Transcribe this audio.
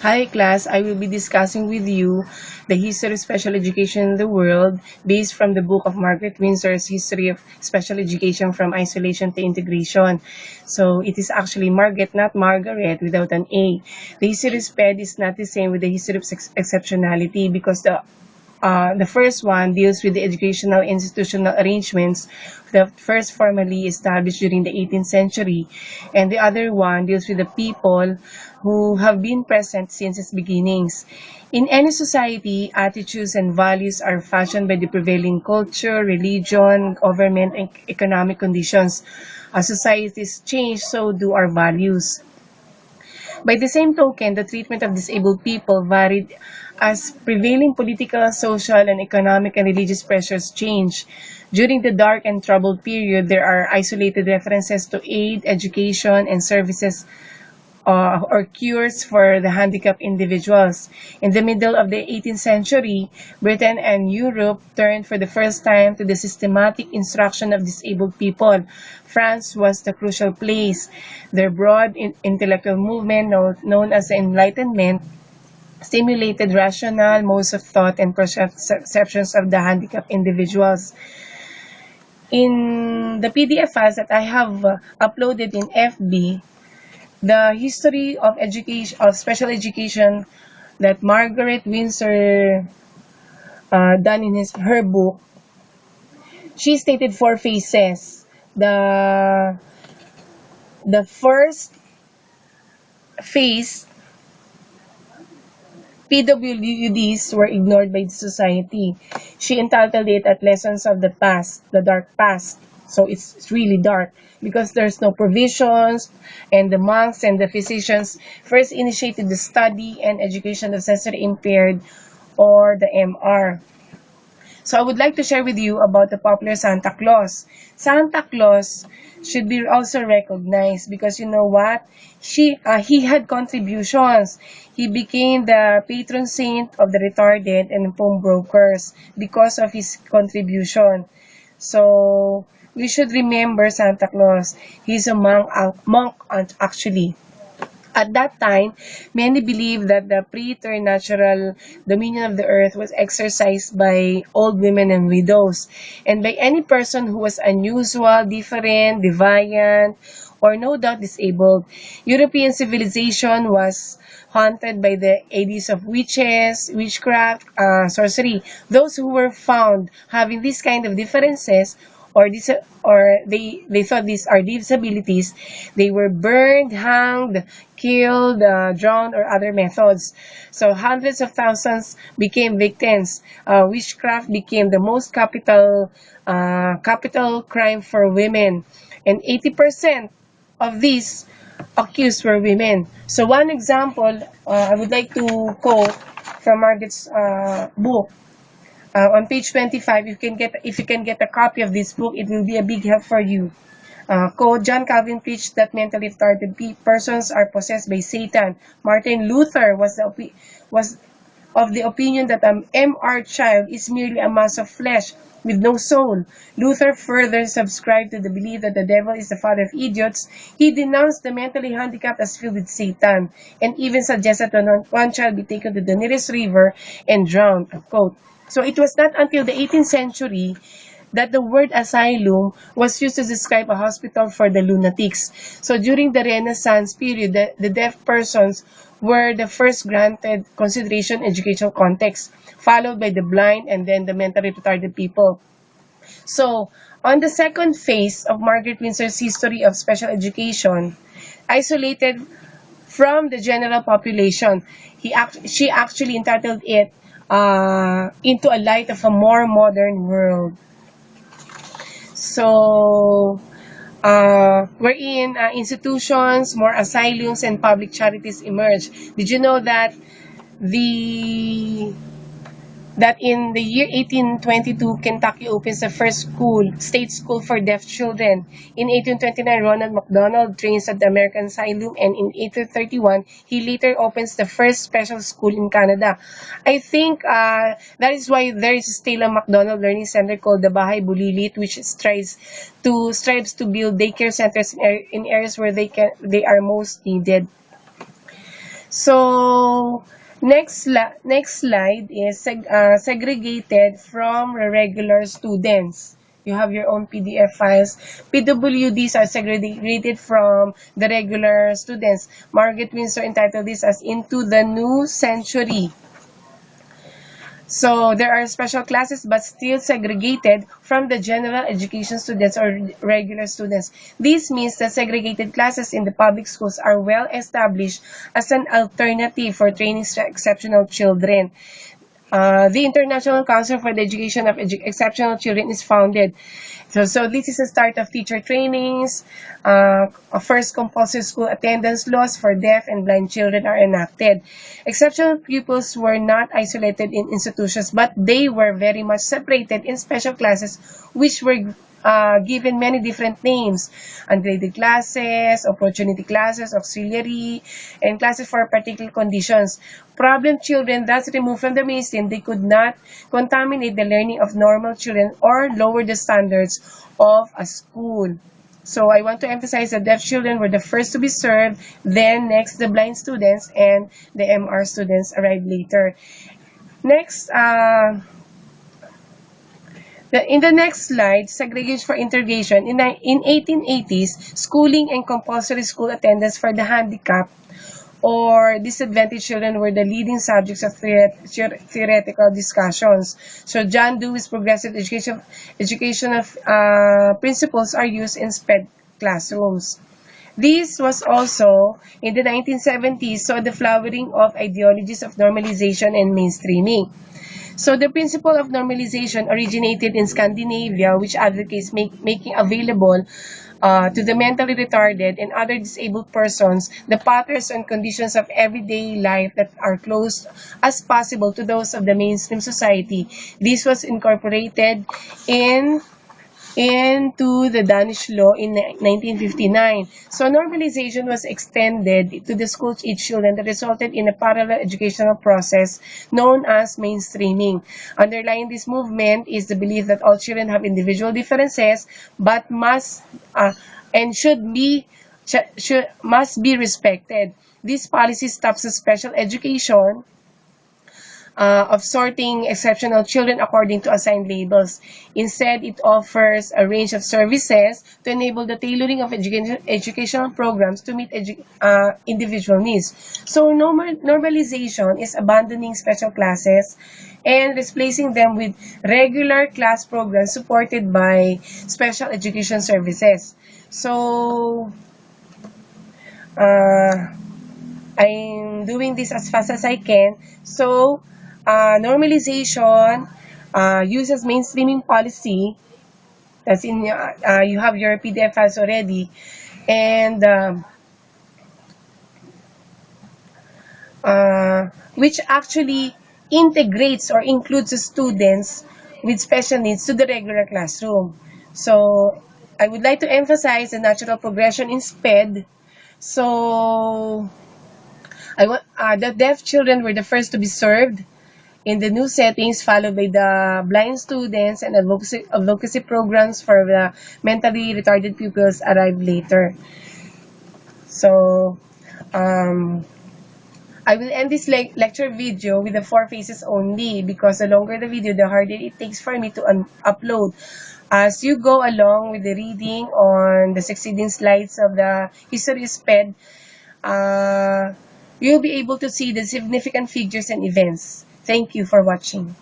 Hi class, I will be discussing with you the history of special education in the world based from the book of Margaret Windsor's History of Special Education from Isolation to Integration. So it is actually Margaret, not Margaret, without an A. The history of Sped is not the same with the history of exceptionality because the first one deals with the educational institutional arrangements that first formally established during the 18th century, and the other one deals with the people who have been present since its beginnings. In any society, attitudes and values are fashioned by the prevailing culture, religion, government, and economic conditions. As societies change, so do our values. By the same token, the treatment of disabled people varied as prevailing political, social, and economic and religious pressures changed. During the dark and troubled period, there are isolated references to aid, education, and services or cures for the handicapped individuals. In the middle of the 18th century, Britain and Europe turned for the first time to the systematic instruction of disabled people. France was the crucial place. Their broad intellectual movement, known as the Enlightenment, stimulated rational modes of thought and perceptions of the handicapped individuals. In the PDF files that I have uploaded in FB, the history of education of special education that Margaret Windsor done in her book, she stated four phases. The the first phase, PWDs were ignored by the society. She entitled it at Lessons of the Past, the Dark Past. So it's really dark because there's no provisions, and the monks and the physicians first initiated the study and education of sensory impaired, or the MR. So I would like to share with you about the popular Santa Claus. Santa Claus should be also recognized because you know what? He had contributions. He became the patron saint of the retarded and pawnbrokers because of his contribution. So we should remember Santa Claus. He's a monk actually. At that time, many believed that the preternatural dominion of the earth was exercised by old women and widows, and by any person who was unusual, different, deviant, or no doubt disabled. European civilization was haunted by the ideas of witches, witchcraft, sorcery. Those who were found having these kind of differences or they thought these are disabilities, they were burned, hanged, killed, drowned, or other methods. So hundreds of thousands became victims. Witchcraft became the most capital crime for women, and 80% of these accused were women. So one example, I would like to quote from Margaret's book. On page 25, if you can get a copy of this book, it will be a big help for you. Quote, John Calvin preached that mentally retarded persons are possessed by Satan. Martin Luther was of the opinion that an MR child is merely a mass of flesh with no soul. Luther further subscribed to the belief that the devil is the father of idiots. He denounced the mentally handicapped as filled with Satan, and even suggested that one child be taken to the nearest river and drowned. Quote. So it was not until the 18th century that the word asylum was used to describe a hospital for the lunatics. So during the Renaissance period, the deaf persons were the first granted consideration educational context, followed by the blind and then the mentally retarded people. So, on the second phase of Margaret Windsor's history of special education, isolated from the general population, she actually entitled it Into a Light of a More Modern World. So, wherein institutions, more asylums, and public charities emerge. Did you know that the in the year 1822, Kentucky opens the first state school for deaf children. In 1829, Ronald McDonald trains at the American Asylum, and in 1831, he later opens the first special school in Canada. I think that is why there is still a McDonald Learning Center called the Bahay Bulilit, which strives to build daycare centers in areas where they are most needed. So next slide is segregated from the regular students. You have your own PDF files. PWDs are segregated from the regular students. Margaret Windsor entitled this as Into the New Century. So there are special classes but still segregated from the general education students or regular students. This means that segregated classes in the public schools are well established as an alternative for training exceptional children. The International Council for the Education of Exceptional Children is founded. So this is the start of teacher trainings. First compulsory school attendance laws for deaf and blind children are enacted. Exceptional pupils were not isolated in institutions, but they were very much separated in special classes, which were given many different names: ungraded classes, opportunity classes, auxiliary, and classes for particular conditions. Problem children thus removed from the mainstream, they could not contaminate the learning of normal children or lower the standards of a school. So I want to emphasize that deaf children were the first to be served, then next the blind students, and the MR students arrived later. Next, in the next slide, segregation for integration. In 1880s, schooling and compulsory school attendance for the handicapped or disadvantaged children were the leading subjects of theoretical discussions. So John Dewey's progressive education of principles are used in Sped classrooms. This was also in the 1970s, saw the flowering of ideologies of normalization and mainstreaming. So the principle of normalization originated in Scandinavia, which advocates making available to the mentally retarded and other disabled persons the patterns and conditions of everyday life that are close as possible to those of the mainstream society. This was incorporated in into the Danish law in 1959. So normalization was extended to the school-age children that resulted in a parallel educational process known as mainstreaming. Underlying this movement is the belief that all children have individual differences but must be respected. This policy stops the special education of sorting exceptional children according to assigned labels. Instead, it offers a range of services to enable the tailoring of educational programs to meet individual needs. So normalization is abandoning special classes and replacing them with regular class programs supported by special education services. So, uh, I'm doing this as fast as I can. So, normalization uses mainstreaming policy. That's in you have your PDF files already, and which actually integrates or includes the students with special needs to the regular classroom. So, I would like to emphasize the natural progression in SPED. So, the deaf children were the first to be served in the new settings, followed by the blind students, and advocacy programs for the mentally retarded pupils arrived later. So, um, I will end this lecture video with the 4 phases only because the longer the video, the harder it takes for me to upload. As you go along with the reading on the succeeding slides of the history SPED, uh, you'll be able to see the significant figures and events. Thank you for watching.